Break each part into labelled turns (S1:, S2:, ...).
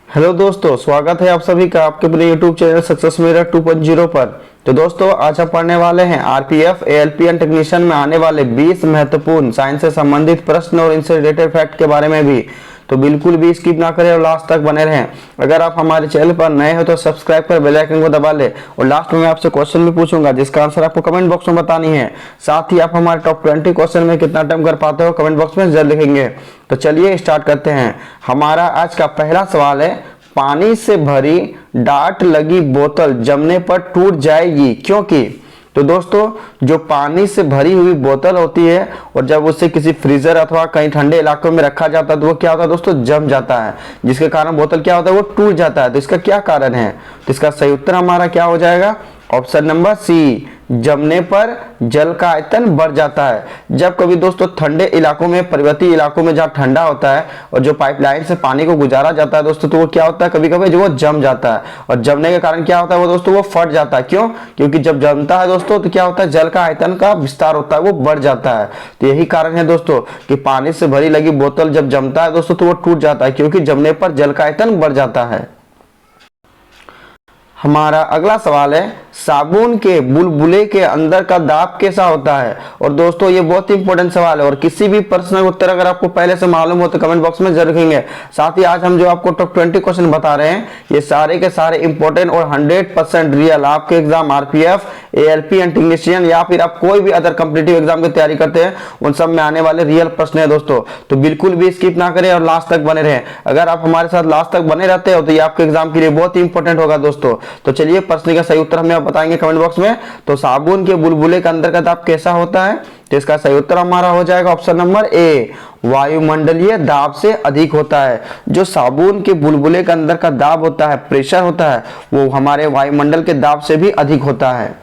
S1: Hello दोस्तों, स्वागत है आप सभी का आपके अपने यूट्यूब चैनल सक्सेस मेरठ 2.0 पर। तो दोस्तों, आज हम पढ़ने वाले हैं आरपीएफ एएलपी एंड टेक्नीशियन में आने वाले 20 महत्वपूर्ण साइंस से संबंधित प्रश्न और इनसे रिलेटेड फैक्ट के बारे में भी। तो बिल्कुल भी स्किप ना करें और लास्ट तक बने रहें। अगर आप हमारे चैनल पर नए हो तो सब्सक्राइब कर बेल आइकन को दबा ले। और लास्ट में मैं आपसे क्वेश्चन भी पूछूंगा जिसका आंसर आपको कमेंट बॉक्स में बतानी है। साथ ही आप हमारे टॉप 20 क्वेश्चन में कितना अटेम्प्ट कर पाते हो कमेंट बॉक्स में जरूर लिखेंगे। तो चलिए स्टार्ट करते हैं। हमारा आज का पहला सवाल है, पानी से भरी डाट लगी बोतल जमने पर टूट जाएगी क्योंकि। तो दोस्तों, जो पानी से भरी हुई बोतल होती है और जब उसे किसी फ्रीजर अथवा कहीं ठंडे इलाकों में रखा जाता है तो वो क्या होता है दोस्तों, जम जाता है, जिसके कारण बोतल क्या होता है, वो टूट जाता है। तो इसका क्या कारण है? तो इसका सही उत्तर हमारा क्या हो जाएगा? ऑप्शन नंबर सी, जमने पर जल का आयतन बढ़ जाता है। जब कभी दोस्तों ठंडे इलाकों में, पर्वतीय इलाकों में जहाँ ठंडा होता है और जो पाइपलाइन से पानी को गुजारा जाता है दोस्तों, तो वो क्या होता है, कभी कभी जो वो जम जाता है। और जमने के कारण क्या होता है वो दोस्तों, वो फट जाता है। क्यों? क्योंकि जब जमता है दोस्तों तो क्या होता है, जल का आयतन का विस्तार होता है, वो बढ़ जाता है। तो यही कारण है दोस्तों कि पानी से भरी लगी बोतल जब जमता है दोस्तों तो वो टूट जाता है, क्योंकि जमने पर जल का आयतन बढ़ जाता है। हमारा अगला सवाल है, साबुन के बुलबुले के अंदर का दाब कैसा होता है? और दोस्तों, ये बहुत इंपॉर्टेंट सवाल है और किसी भी प्रश्न का उत्तर अगर आपको पहले से मालूम हो तो कमेंट बॉक्स में जरूर लिखेंगे। साथ ही आज हम जो आपको टॉप 20 क्वेश्चन बता रहे हैं ये सारे के सारे इंपॉर्टेंट और 100% रियल आपके exam RPF ALP and technician या फिर आप कोई भी अदर कॉम्पिटिटिव एग्जाम की तैयारी करते हैं उन सब में आने वाले रियल प्रश्न है दोस्तों। तो बिल्कुल भी स्किप ना करें और लास्ट तक बने रहें। अगर आप हमारे साथ लास्ट तक बने रहते हो तो ये आपके एग्जाम के लिए बहुत ही इंपॉर्टेंट होगा दोस्तों। तो चलिए, प्रश्न का सही उत्तर हमें आप बताएंगे कमेंट बॉक्स में। तो साबुन के बुलबुले के अंदर का दाब कैसा होता है? तो इसका सही उत्तर हमारा हो जाएगा ऑप्शन नंबर ए, वायुमंडलीय दाब से अधिक होता है। जो साबुन के बुलबुले के अंदर का दाब होता है, प्रेशर होता है, वो हमारे वायुमंडल के दाब से भी अधिक होता है।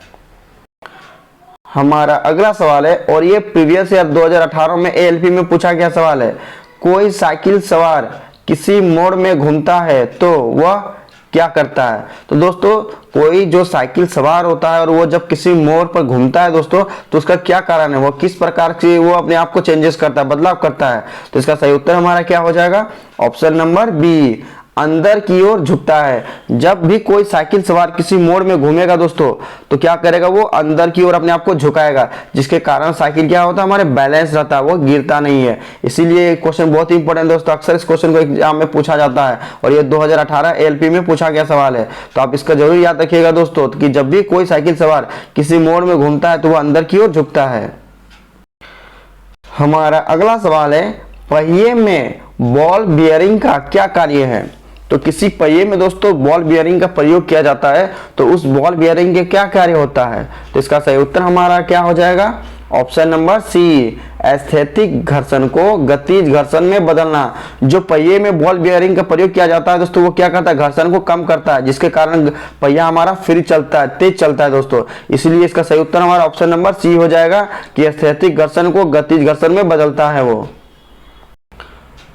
S1: हमारा अगला सवाल है और ये प्रीवियस ईयर 2018 में एएलपी में पूछा गया सवाल है। कोई साइकिल सवार किसी मोड़ में घूमता है तो वह क्या करता है? तो दोस्तों, कोई जो साइकिल सवार होता है और वो जब किसी मोड़ पर घूमता है दोस्तों तो उसका क्या कारण है, वो किस प्रकार से वो अपने आप को चेंजेस करता है, बदलाव करता है? तो इसका सही उत्तर हमारा क्या हो जाएगा? ऑप्शन नंबर बी, अंदर की ओर झुकता है। जब भी कोई साइकिल सवार किसी मोड़ में घूमेगा दोस्तों तो क्या करेगा, वो अंदर की ओर अपने आप को झुकाएगा, जिसके कारण साइकिल क्या होता है, हमारे बैलेंस रहता है, वो गिरता नहीं है। इसीलिए क्वेश्चन बहुत ही इंपॉर्टेंट दोस्तों, अक्सर इस क्वेश्चन को एग्जाम में पूछा जाता है और ये 2018 एएलपी में पूछा गया सवाल है। तो आप इसका जरूर याद रखिएगा दोस्तों कि जब भी कोई साइकिल सवार किसी मोड़ में घूमता है तो वो अंदर की ओर झुकता है। हमारा अगला सवाल है, पहिए में बॉल बियरिंग का क्या कार्य है? तो किसी पहिए में दोस्तों बॉल बियरिंग का प्रयोग किया जाता है तो उस बॉल बियरिंग के क्या कार्य होता है? तो इसका सही उत्तर हमारा क्या हो जाएगा? ऑप्शन नंबर सी, एस्थेटिक घर्षण को गतिज घर्षण में बदलना। जो पहिए में बॉल बियरिंग का प्रयोग किया जाता है दोस्तों वो क्या करता है, घर्षण को कम करता है, जिसके कारण पहिया हमारा फ्री चलता है, तेज चलता है दोस्तों। इसलिए इसका सही उत्तर हमारा ऑप्शन नंबर सी हो जाएगा कि एस्थेटिक घर्षण को गतिज घर्षण में बदलता है वो।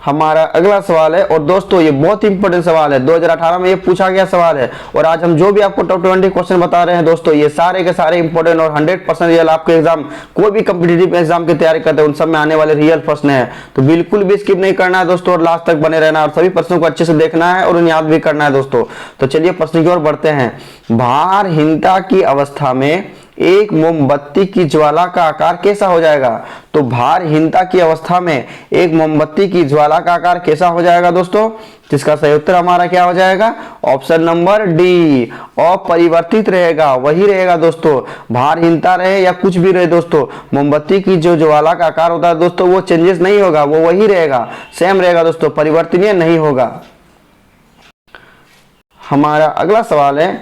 S1: हमारा अगला सवाल है और दोस्तों ये बहुत इंपॉर्टेंट सवाल है, 2018 में ये पूछा गया सवाल है और आज हम जो भी आपको टॉप 20 क्वेश्चन बता रहे हैं दोस्तों ये सारे के सारे इंपॉर्टेंट और 100% रियल आपके एग्जाम, कोई भी कॉम्पिटिटिव एग्जाम की तैयारी करते हैं उन सब में आने वाले रियल प्रश्न है। तो बिल्कुल भी स्किप नहीं करना है दोस्तों और लास्ट तक बने रहना और सभी प्रश्नों को अच्छे से देखना है और उन्हें याद भी करना है दोस्तों। तो चलिए प्रश्न की ओर बढ़ते हैं। भारहीनता की अवस्था में एक मोमबत्ती की ज्वाला का आकार कैसा हो जाएगा? तो भारहीनता की अवस्था में एक मोमबत्ती की ज्वाला का आकार कैसा हो जाएगा दोस्तों? जिसका सही उत्तर हमारा क्या हो जाएगा? ऑप्शन नंबर डी, अपरिवर्तित रहेगा, वही रहेगा दोस्तों। भारहीनता रहे या कुछ भी रहे दोस्तों, मोमबत्ती की जो ज्वाला का आकार होता है दोस्तों वो चेंजेस नहीं होगा, वो वही रहेगा, सेम रहेगा दोस्तों, परिवर्तनीय नहीं होगा। हमारा अगला सवाल है,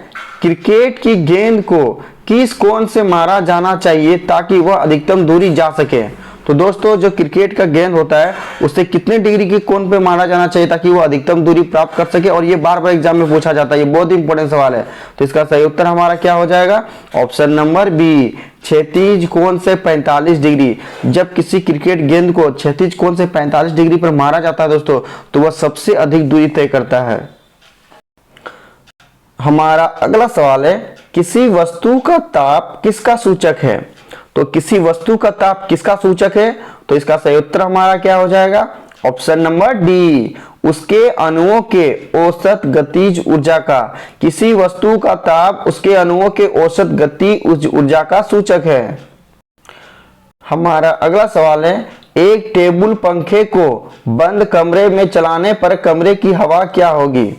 S1: क्रिकेट की गेंद को किस कोण से मारा जाना चाहिए ताकि वह अधिकतम दूरी जा सके? तो दोस्तों, जो क्रिकेट का गेंद होता है उससे कितने डिग्री के कोण पे मारा जाना चाहिए ताकि वो अधिकतम दूरी प्राप्त कर सके? और ये बार बार एग्जाम में पूछा जाता है, ये बहुत इंपॉर्टेंट सवाल है। तो इसका सही उत्तर हमारा क्या हो जाएगा? ऑप्शन नंबर बी, क्षैतिज कोण से 45 डिग्री। जब किसी क्रिकेट गेंद को क्षैतिज कोण से 45 डिग्री पर मारा जाता है दोस्तों तो वह सबसे अधिक दूरी तय करता है। हमारा अगला सवाल है, किसी वस्तु का ताप किसका सूचक है? तो किसी वस्तु का ताप किसका सूचक है? तो इसका सही उत्तर हमारा क्या हो जाएगा? ऑप्शन नंबर डी, उसके अणुओं के औसत गतिज ऊर्जा का। किसी वस्तु का ताप उसके अणुओं के औसत गतिज ऊर्जा का सूचक है। हमारा अगला सवाल है, एक टेबल पंखे को बंद कमरे में चलाने पर कमरे की हवा क्या होगी।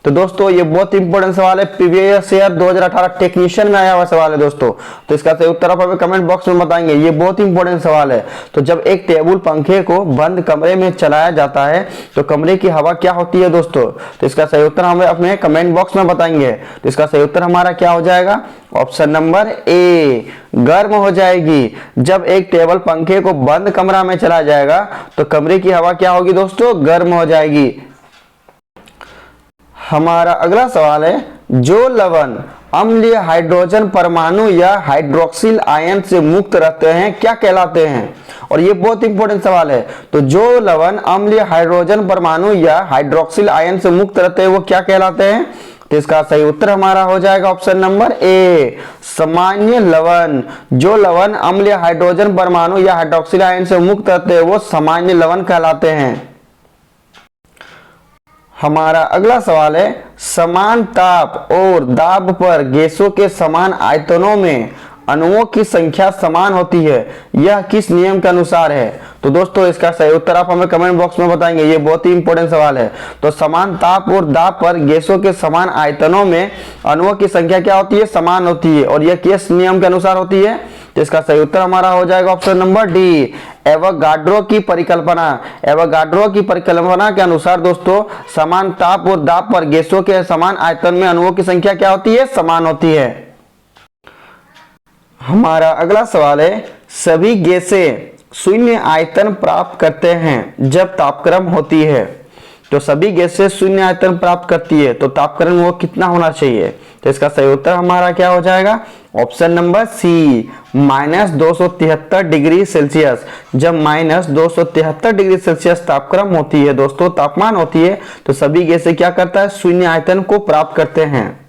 S1: तो दोस्तों ये बहुत इंपॉर्टेंट सवाल है, प्रीवियस ईयर 2018 टेक्नीशियन में आया हुआ सवाल है दोस्तों। तो इसका सही उत्तर आप हमें कमेंट बॉक्स में बताएंगे, ये बहुत इंपॉर्टेंट सवाल है। तो जब एक टेबल पंखे को बंद कमरे में चलाया जाता है तो कमरे की हवा क्या होती है दोस्तों। तो इसका सही उत्तर हमें अपने कमेंट बॉक्स में बताएंगे। तो इसका सही उत्तर हमारा क्या हो जाएगा, ऑप्शन नंबर ए, गर्म हो जाएगी। जब एक टेबल पंखे को बंद कमरा में चलाया जाएगा तो कमरे की हवा क्या होगी दोस्तों, गर्म हो जाएगी। हमारा अगला सवाल है, जो लवण अम्लीय हाइड्रोजन परमाणु या हाइड्रोक्सिल आयन से मुक्त रहते हैं क्या कहलाते हैं। और ये बहुत इंपॉर्टेंट सवाल है। तो जो लवण अम्लीय हाइड्रोजन परमाणु या हाइड्रोक्सिल आयन से मुक्त रहते हैं वो क्या कहलाते हैं। तो इसका सही उत्तर हमारा हो जाएगा ऑप्शन नंबर ए, सामान्य लवण। जो लवण अम्लीय हाइड्रोजन परमाणु या हाइड्रोक्सिल आयन से मुक्त रहते हैं वो सामान्य लवण कहलाते हैं। हमारा अगला सवाल है, समान ताप और दाब पर गैसों के समान आयतनों में अणुओं की संख्या समान होती है, यह किस नियम के अनुसार है। तो दोस्तों इसका सही उत्तर आप हमें कमेंट बॉक्स में बताएंगे, ये बहुत ही इंपॉर्टेंट सवाल है। तो समान ताप और दाब पर गैसों के समान आयतनों में अणुओं की संख्या क्या होती है, समान होती है, और यह किस नियम के अनुसार होती है। तो इसका सही उत्तर हमारा हो जाएगा ऑप्शन नंबर डी, एवोगाड्रो की परिकल्पना। एवोगाड्रो की परिकल्पना के अनुसार दोस्तों समान ताप और दाब पर गैसों के समान आयतन में अणुओं की संख्या क्या होती है, समान होती है। हमारा अगला सवाल है, सभी गैसें शून्य आयतन प्राप्त करते हैं जब तापक्रम होती है। तो सभी गैसें शून्य आयतन प्राप्त करती है तो तापक्रम वो कितना होना चाहिए। तो इसका सही उत्तर हमारा क्या हो जाएगा, option number C, -273 degree Celsius. जब -273 डिग्री सेल्सियस तापक्रम होती है दोस्तों, तापमान होती है, तो सभी गैसें क्या करता है, शून्य आयतन को प्राप्त करते हैं।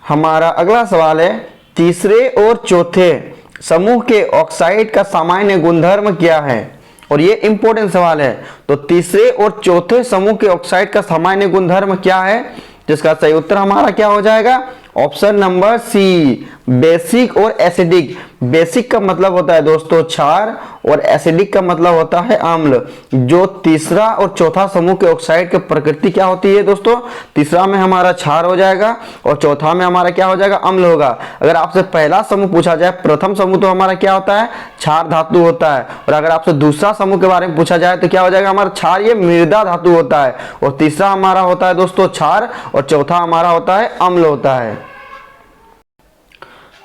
S1: हमारा अगला सवाल है, तीसरे और चौथे समूह के ऑक्साइड का सामान्य गुणधर्म क्या है। और ये इंपॉर्टेंट सवाल है। तो तीसरे और चौथे समूह के ऑक्साइड का सामान्य गुणधर्म क्या है। जिसका सही उत्तर हमारा क्या हो जाएगा, ऑप्शन नंबर सी, बेसिक और एसिडिक। बेसिक का मतलब होता है दोस्तों क्षार और एसिडिक का मतलब होता है अम्ल। जो तीसरा और चौथा समूह के ऑक्साइड की प्रकृति क्या होती है दोस्तों, तीसरा में हमारा क्षार हो जाएगा और चौथा में हमारा क्या हो जाएगा, अम्ल होगा। अगर आपसे पहला समूह पूछा जाए, प्रथम समूह तो हमारा क्या होता है, क्षार धातु होता है। और अगर आपसे दूसरा समूह के बारे में पूछा जाए तो क्या हो जाएगा, हमारा क्षार ये मृदा धातु होता है। और तीसरा हमारा होता है दोस्तों क्षार और चौथा हमारा होता है अम्ल होता है।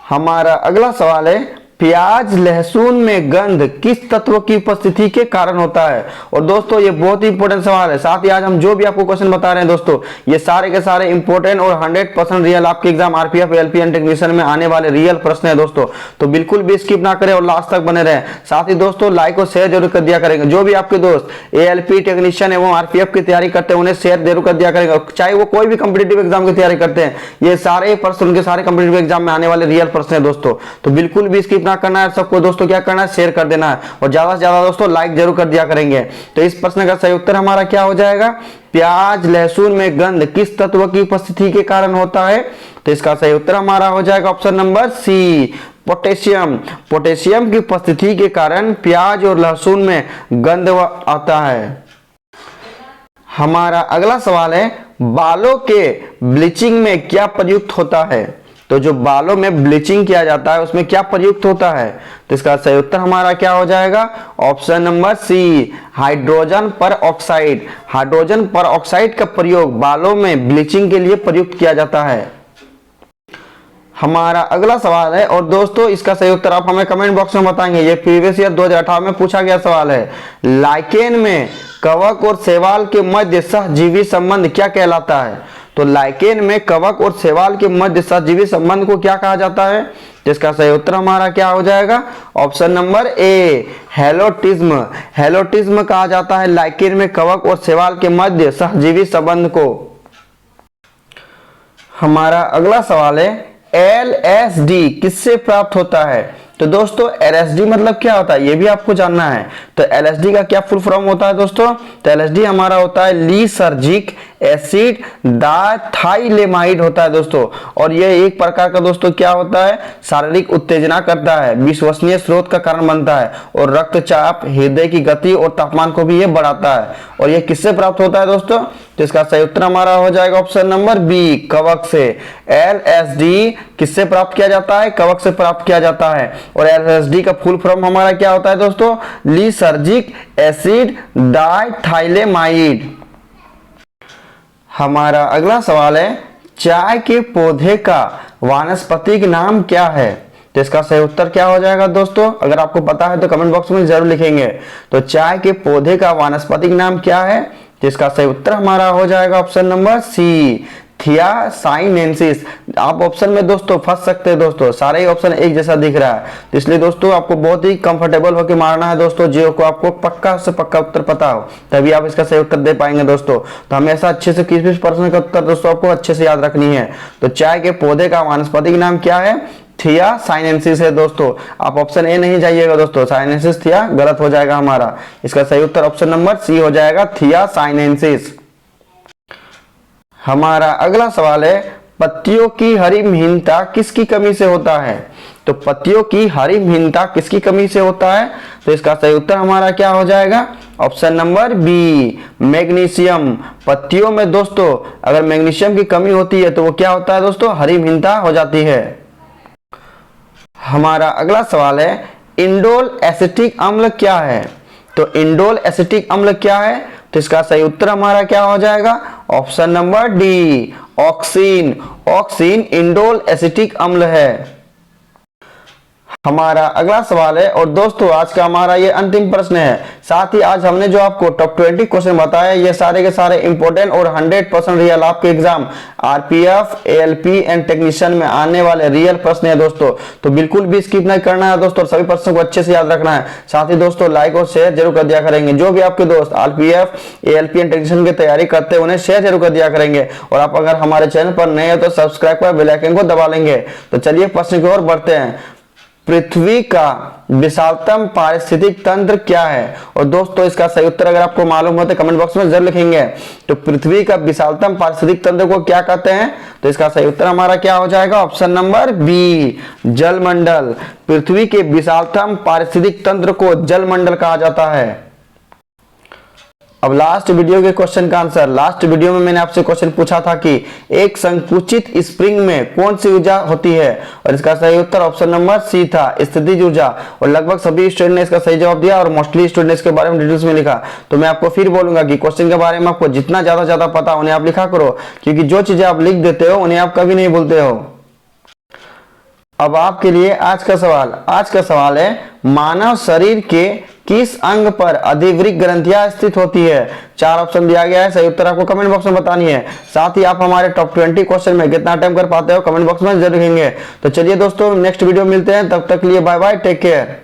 S1: हमारा अगला सवाल है, प्याज लहसुन में गंध किस तत्व की उपस्थिति के कारण होता है। और दोस्तों ये बहुत ही इंपॉर्टेंट सवाल है। साथ ही आज हम जो भी आपको क्वेश्चन बता रहे हैं दोस्तों, ये सारे के सारे इंपॉर्टेंट और 100% रियल आपके एग्जाम आरपीएफ एएलपीएन टेक्नीशियन में आने वाले रियल प्रश्न है दोस्तों। तो बिल्कुल भी स्किप ना करें और लास्ट तक बने रहें। साथ ही दोस्तों लाइक और शेयर जरूर कर दिया करेंगे। जो भी आपके दोस्त एएलपी टेक्नीशियन एवं आरपीएफ की तैयारी करते हैं उन्हें शेयर जरूर कर दिया करेंगे, चाहे वो कोई भी कॉम्पिटिटिव एग्जाम की तैयारी करते हैं। ये सारे प्रश्न उनके सारे कॉम्पिटिटिव एग्जाम में आने वाले रियल प्रश्न है दोस्तों। तो बिल्कुल भी स्किप ना करना है, सबको दोस्तों क्या करना है, शेयर कर देना है और ज्यादा से ज्यादा दोस्तों लाइक जरूर कर दिया करेंगे। तो इस प्रश्न का सही उत्तर हमारा क्या हो जाएगा, प्याज लहसुन में गंध किस तत्व की उपस्थिति के कारण होता है। तो इसका सही उत्तर हमारा हो जाएगा option number C, potassium. Potassium की उपस्थिति के कारण प्याज और लहसुन में गंध आता है। हमारा अगला सवाल है, बालों के ब्लीचिंग में क्या प्रयुक्त होता है। तो जो बालों में ब्लीचिंग किया जाता है उसमें क्या प्रयुक्त होता है। तो इसका सही उत्तर हमारा क्या हो जाएगा, ऑप्शन नंबर सी, हाइड्रोजन पर ऑक्साइड। हाइड्रोजन पर ऑक्साइड का प्रयोग बालों में ब्लीचिंग के लिए प्रयुक्त किया जाता है। हमारा अगला सवाल है और दोस्तों इसका सही उत्तर आप हमें कमेंट बॉक्स में बताएंगे। ये प्रीवियस ईयर 2018 में पूछा गया सवाल है। लाइकेन में कवक और शैवाल के मध्य सहजीवी संबंध क्या कहलाता है। तो लाइकेन में कवक और शैवाल के मध्य सहजीवी संबंध को क्या कहा जाता है। जिसका सही उत्तर हमारा क्या हो जाएगा, ऑप्शन नंबर ए, हेलोटिज्म। हेलोटिज्म कहा जाता है लाइकेन में कवक और शैवाल के मध्य सहजीवी संबंध को। हमारा अगला सवाल है, LSD किससे प्राप्त होता है। तो दोस्तों एलएसडी मतलब क्या होता है ये भी आपको जानना है। तो एलएसडी का क्या फुल फॉर्म होता है दोस्तों? तो एलएसडी हमारा होता है लीसर्जिक एसिड डाइथाइलेमाइड होता है दोस्तों। और ये एक प्रकार का दोस्तों क्या होता है, शारीरिक उत्तेजना करता है, विश्वसनीय स्रोत का कारण बनता है और रक्तचाप, हृदय की गति और तापमान को भी ये बढ़ाता है। और ये किससे प्राप्त होता है दोस्तों? तो इसका सही उत्तर हमारा हो जाएगा ऑप्शन नंबर बी, कवक से। एलएसडी किससे प्राप्त किया जाता है? कवक से प्राप्त किया जाता है। और एलएसडी का फुल फॉर्म हमारा क्या होता है दोस्तों? Lysergic acid diethylamide. हमारा अगला सवाल है, चाय के पौधे का वानस्पतिक नाम क्या है? तो इसका सही उत्तर क्या हो जाएगा दोस्तों? अगर आपको पता है तो कमेंट बॉक्स में जरूर लिखेंगे। तो चाय के पौधे का वानस्पतिक नाम क्या है? तो इसका सही उत्तर हमारा हो जाएगा ऑप्शन नंबर सी, थियासाइनेंसिस। आप ऑप्शन में दोस्तों फंस सकते हैं दोस्तों, सारे ही ऑप्शन एक जैसा दिख रहा है, तो इसलिए दोस्तों आपको बहुत ही कंफर्टेबल होकर मारना है दोस्तों, जो को आपको पक्का से पक्का उत्तर पता हो तभी आप इसका सही उत्तर दे पाएंगे दोस्तों। तो हमेशा अच्छे से किस प्रश्न का उत्तर दोस्तों आपको अच्छे से याद रखनी है। तो चाय के पौधे का वानस्पतिक नाम क्या है? थियासाइनेंसिस है दोस्तों। आप ऑप्शन ए नहीं जाइएगा दोस्तों, साइनेंसिस थिया गलत हो जाएगा हमारा। इसका सही उत्तर ऑप्शन नंबर सी हो जाएगा, थियासाइनेंसिस। हमारा अगला सवाल है, पत्तियों की हरिमहीनता किसकी कमी से होता है? तो पत्तियों की हरिमहीनता किसकी कमी से होता है? तो इसका सही उत्तर हमारा क्या हो जाएगा? Option number B, magnesium. पत्तियों में दोस्तों अगर मैग्नीशियम की कमी होती है तो वो क्या होता है दोस्तों? हरिमहीनता हो जाती है। हमारा अगला सवाल है, इंडोल एसिटिक अम्ल क्या है? तो इंडोल एसिटिक अम्ल क्या है? तो इसका सही उत्तर हमारा क्या हो जाएगा? Option number D, oxygen. Oxygen indole acetic अम्ल है। हमारा अगला सवाल है, और दोस्तों आज का हमारा ये अंतिम प्रश्न है। साथ ही आज हमने जो आपको टॉप 20 क्वेश्चन बताया ये सारे के सारे इंपॉर्टेंट और 100% रियल आपके exam RPF, ALP and technician में आने वाले रियल प्रश्न है दोस्तों। तो बिल्कुल भी स्किप नहीं करना है दोस्तों, सभी प्रश्नों को अच्छे से याद रखना है। साथ ही दोस्तों लाइक और शेयर जरूर कर दिया करेंगे। जो भी आपके दोस्त आरपीएफ, एएलपी एंड टेक्नीशियन की तैयारी करते हैं उन्हें शेयर जरूर कर दिया करेंगे। और आप अगर हमारे चैनल पर नए हो तो सब्सक्राइब कर बेल आइकन को दबा लेंगे। तो चलिए प्रश्न की ओर बढ़ते हैं। पृथ्वी का विशालतम पारिस्थितिक तंत्र क्या है? और दोस्तों इसका सही उत्तर अगर आपको मालूम हो तो कमेंट बॉक्स में जरूर लिखेंगे। तो पृथ्वी का विशालतम पारिस्थितिक तंत्र को क्या कहते हैं? तो इसका सही उत्तर हमारा क्या हो जाएगा? ऑप्शन नंबर बी, जलमंडल। पृथ्वी के विशालतम पारिस्थितिक तंत्र को जलमंडल कहा जाता है। अब लास्ट वीडियो के क्वेश्चन का आंसर। लास्ट वीडियो में मैंने आपसे क्वेश्चन पूछा था कि एक संकुचित स्प्रिंग में कौन सी ऊर्जा होती है? और इसका सही उत्तर ऑप्शन नंबर सी था, स्थितिज ऊर्जा। और लगभग सभी स्टूडेंट ने इसका सही जवाब दिया और मोस्टली स्टूडेंट ने इसके बारे में डिटेल्स में लिखा। तो मैं आपको फिर बोलूंगा कि क्वेश्चन के बारे में आपको जितना ज्यादा पता उन्हें आप लिखा करो, क्योंकि जो चीजें आप लिख देते हो उन्हें आप कभी नहीं भूलते हो। अब आपके लिए आज का सवाल है, मानव शरीर के किस अंग पर अधिवृक्क ग्रंथियां स्थित होती है? 4 ऑप्शन दिया गया है, सही उत्तर आपको कमेंट बॉक्स में बतानी है। साथ ही आप हमारे टॉप 20 क्वेश्चन में कितना अटेम्प्ट कर पाते हो कमेंट बॉक्स में जरूर लिखेंगे। तो चलिए दोस्तों नेक्स्ट वीडियो मिलते हैं, तब तक के लिए बाय बाय, टेक केयर।